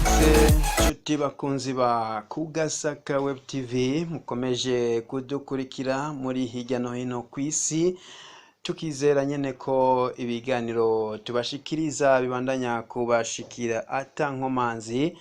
Mwaramutse nshuti bakunzi ba Kugasaka Web TV mukomeje kudukurikira muri hirya no hino ku isi, tukizera nyene ko ibiganiro tubashikiriza bibandanya kubashikira ata nkomanzi.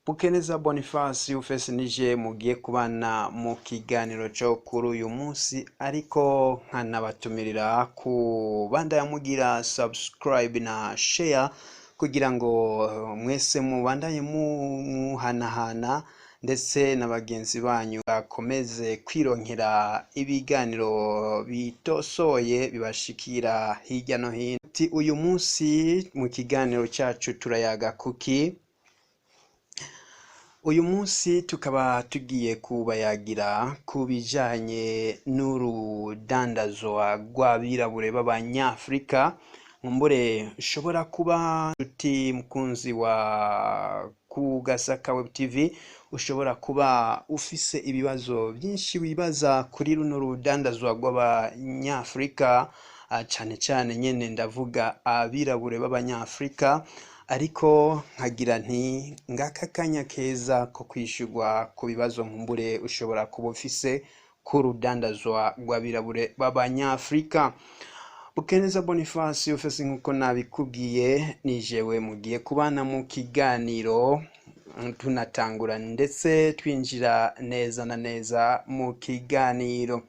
Bukeneza Boniface ufese nije mugiye kubana mu kiganiro cyo kuri uyu munsi, ariko nkanabatumirira kubandanya mugira subscribe na share kugira ngo mwese mubandanye muhanahana ndetse na bagenzi banyu bakomeze kwironkera ibiganiro bitosoye bibashikira hirya no hino. Uyu munsi mu kiganiro cyacu turayaga kuki. Uyu munsi tukaba tugiye kubayagira ku bijanye n'urudandazwa rw'abirabure b'abanyafrika. Mumbure ushobora kuba uti mukunzi wa Kugasaka Web TV, ushobora kuba ufise ibibazo byinshi wibaza kuri runo rudandazwa rw'abanyafrika, cyane cyane nyene ndavuga abirabure b'abanyafrika, ariko nkagira nti ngaka kanya keza ko kwishurwa ku bibazo mumbure ushobora kuba ufise ku rudandazwa rw'abirabure b'abanyafrika. Bukeneza Boniface ufese nkuko nabikubwiye nijewe mugiye kubana mu kiganiro, tunatangura ndetse twinjira neza na neza mu kiganiro.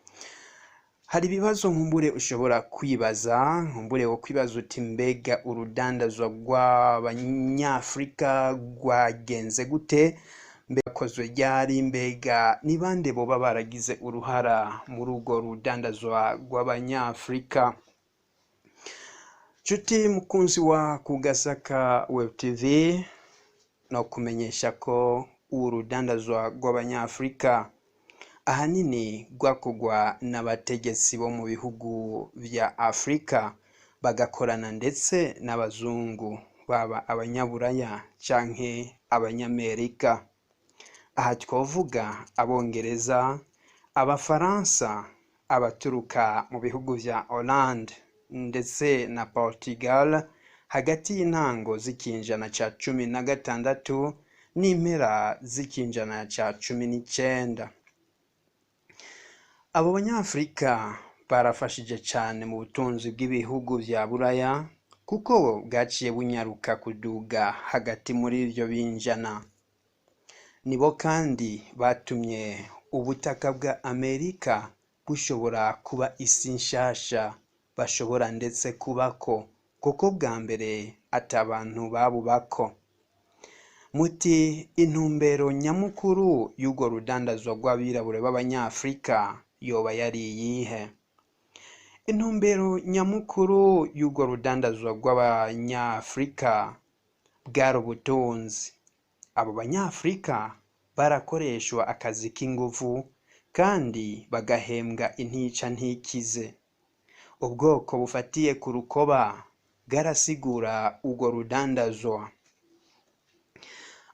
Hari ibibazo nkumbure ushobora kwibaza, nkumbure wo kwibaza uti mbega urudandazwa rw'abanyafrika rwagenze gute, mbega kozwe ryari, mbega ni bande boba baragize uruhara muri urwo rudandazwa rw'abanyafrika. Nshuti mukunzi wa Kugasaka Web TV, no kumenyesha ko urudandazwa rw'abanyafrika ahanini rwakogwa n'abategetsi bo mu bihugu vya Afrika bagakorana ndetse n'abazungu, baba abanyaburaya canke abanyamerika. Aha twovuga abongereza, abafaransa, abaturuka mu bihugu vya Hollande ndetse na Portugal hagati y'intango z'ikinjana ca 16 n'impera z'ikinjana ca 19. Abo banyafrika barafashije cyane mu butunzi bw'ibihugu vya Buraya kuko bwaciye bunyaruka kuduga hagati muri ivyo binjana. Nibo kandi batumye ubutaka bwa Amerika bushobora kuba isi nshasha bashobora ndetse kubako, kuko bwa mbere atabantu babubako. Muti intumbero nyamukuru y'urwo rudandazwa rw'abirabure b'abanyafrika yoba yari iyihe? Intumbero nyamukuru y'urwo rudandazwa rw'abanyafrika bwari ubutunzi. Abo banyafrika barakoreshwa akazi k'inguvu kandi bagahembwa intica ntikize. Ubwoko bufatiye ku rukoba bwarasigura urwo rudandazwa.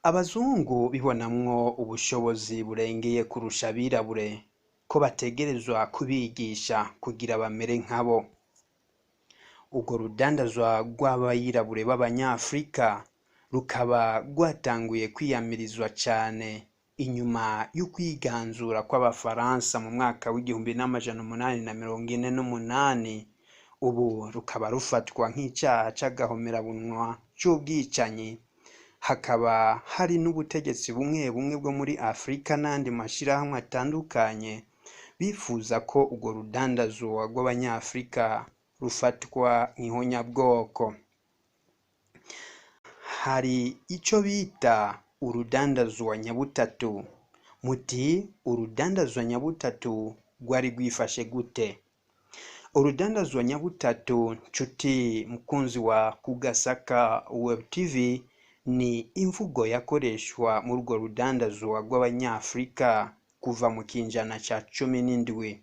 Abazungu bibonamwo ubushobozi burengeye kurusha abirabure ko bategerezwa kubigisha kugira bamere nkabo. Urwo rudandazwa rw'abirabure b'abanyafrika rukaba rwatanguye kwiyamirizwa cyane inyuma y'ukwiganzura kw'abafaransa mu mwaka w'1848. Ubu rukaba rufatwa nk'icyaha c'agahomerabunwa c'ubwicanyi. Hakaba hari n'ubutegetsi bumwe bumwe bwo muri Afrika n'andi mashirahamwe atandukanye bifuza ko urwo rudandazwa rw'abanyafrika rufatwa nk'ihonyabwoko. Hari ico bita urudandazwa nyabutatu. Muti urudandazwa nyabutatu rwari rwifashe gute? Urudandazwa nyabutatu, nshuti mukunzi wa Kugasaka Web TV, ni imvugo yakoreshwa muri urwo rudandazwa rw'abanyafrika kuva mu kinjana ca 17.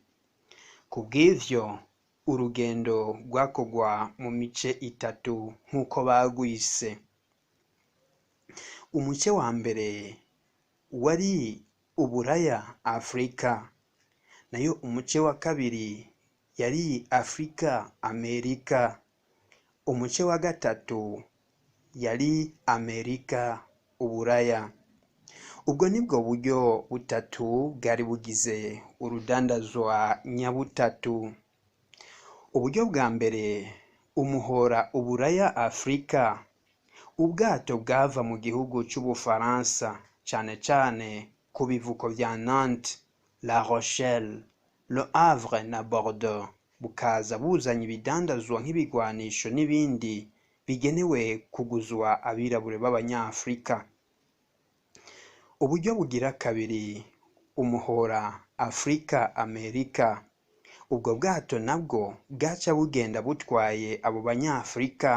Kubw'ivyo urugendo rwakogwa mu mice itatu nk'uko bagwise. Umuce wa mbere wari Uburaya Afrika, nayo umuce wa kabiri yari Afrika Amerika, umuce wa gatatu yari Amerika Uburaya. Ubwo nibwo buryo butatu bwari bugize urudandazwa nyabutatu. Uburyo bwa mbere, umuhora Uburaya Afrika. Ubwato bwava mu gihugu c'Ubufaransa, cane cane ku bivuko vya Nantes, La Rochelle, Le Havre na Bordeaux, bukaza buzanye ibidandazwa nk'ibigwanisho n'ibindi bigenewe kuguzwa abirabure b'Abanyafrika. Uburyo bugira kabiri, umuhora Afrika Amerika. Ubwo bwato nabwo bwaca bugenda butwaye abo Banyafrika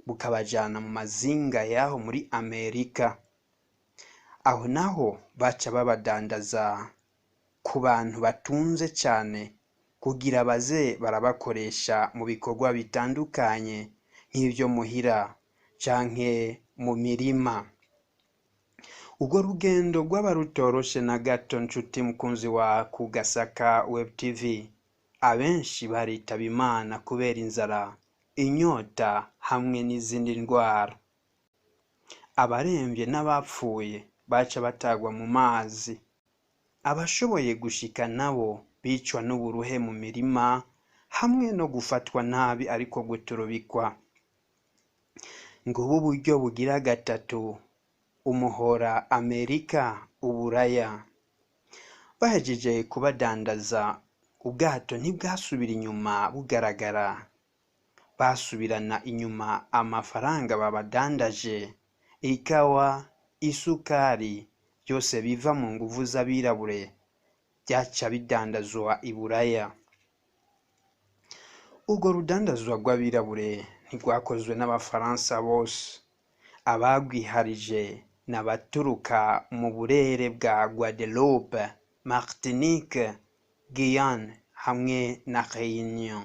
bukabajana mu mazinga yaho muri Amerika. Aho naho baca babadandaza ku bantu batunze cane kugira baze barabakoresha mu bikorwa bitandukanye nk'ivyo muhira canke mu mirima. Urwo rugendo rwaba rutoroshe na gato nshuti mukunzi wa Kugasaka Web TV. Abenshi baritaba Imana kubera inzara, inyota hamwe n'izindi ndwara. Abaremvye n'abapfuye baca batagwa mu mazi. Abashoboye gushika nabo bicwa n'uburuhe mu mirima hamwe no gufatwa nabi ariko guturubikwa. Ngubu uburyo bugira gatatu, umuhora Amerika Uburaya. Bahejeje kubadandaza, ubwato ntibwasubira inyuma bugaragara. Basubirana inyuma amafaranga babadandaje, ikawa, isukari, byose biva mu nguvu z'abirabure byaca bidandazwa i Buraya. Urwo rudandazwa rw'abirabure ntirwakozwe n'Abafaransa bose. Abagwiharije n'abaturuka mu burere bwa Guadeloupe, Martinique, Guyane hamwe na Réunion.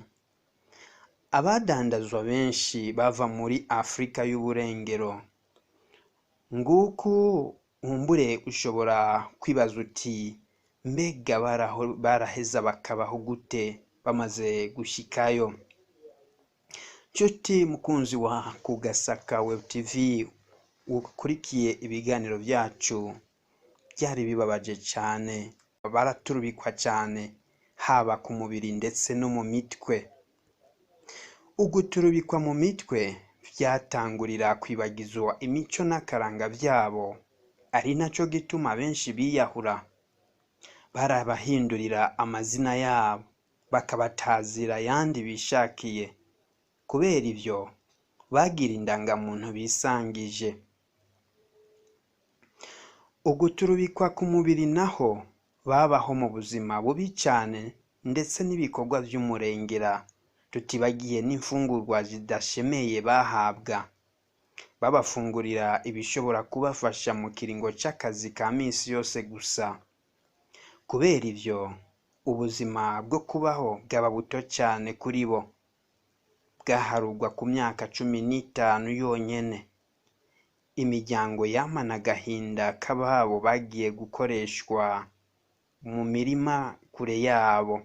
Abadandazwa benshi bava muri Afrika y'Uburengero. Nguku nkumbure ushobora kwibaza uti mbega baraheza bakabaho gute bamaze gushikayo? Nshuti mukunzi wa Kugasaka Web TV ukurikiye ibiganiro byacu, byari bibabaje cyane. Baraturubikwa cyane haba ku mubiri ndetse no mu mitwe. Uguturubikwa mu mitwe byatangurira kwibagizwa imico n'akaranga byabo, ari naco gituma benshi biyahura. Barabahindurira amazina yabo bakabatazira yandi bishakiye. Kubera ivyo bagira indangamuntu bisangije. Uguturubikwa ku mubiri naho babaho mu buzima bubi cyane ndetse n'ibikorwa vy'umurengera, tutibagiye n'imfungurwa zidashemeye bahabwa. Babafungurira ibishobora kubafasha mu kiringo c'akazi ka misi yose gusa. Kubera ivyo ubuzima bwo kubaho bwaba buto cyane kuri bo, bwaharugwa ku myaka 15 yonyene. Imiryango yamana agahinda k'ababo bagiye gukoreshwa mu mirima kure yabo.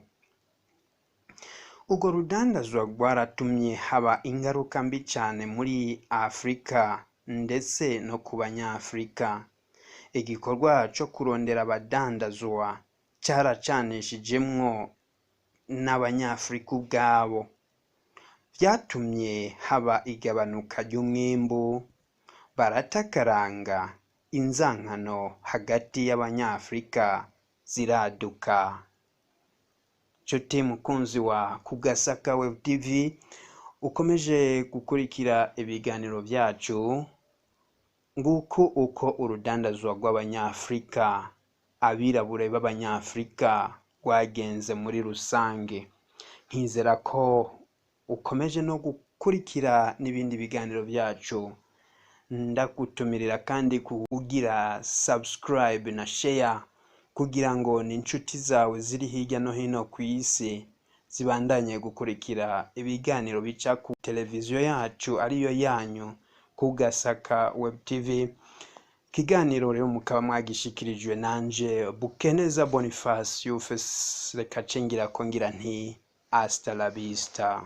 Urwo rudandazwa rwaratumye haba ingaruka mbi cyane muri Afrika ndetse no ku Banyafrika. Igikorwa co kurondera abadandazwa cyaracanishijemwo n'Abanyafrika ubwabo. Vyatumye haba igabanuka ry'umwimbu, baratakaranga, inzankano hagati y'Abanyafrika ziraduka. Nshuti mukunzi wa Kugasaka Web TV ukomeje gukurikira ibiganiro byacu, nguko uko urudandazwa rw'Abanyafrika, abirabure b'Abanyafrika rwagenze muri rusange. Nkizera ko ukomeje no gukurikira n'ibindi biganiro byacu. Ndagutumirira kandi kugira subscribe na share kugira ngo n'inshuti zawe ziri hirya no hino ku isi zibandanye gukurikira ibiganiro bica ku televiziyo yacu ariyo yanyu Kugasaka Web TV. Kiganiro rero mukaba mwagishikirijwe nanje Bukeneza Boniface Yufes. Reka cengira ko ngira nti hasta la vista.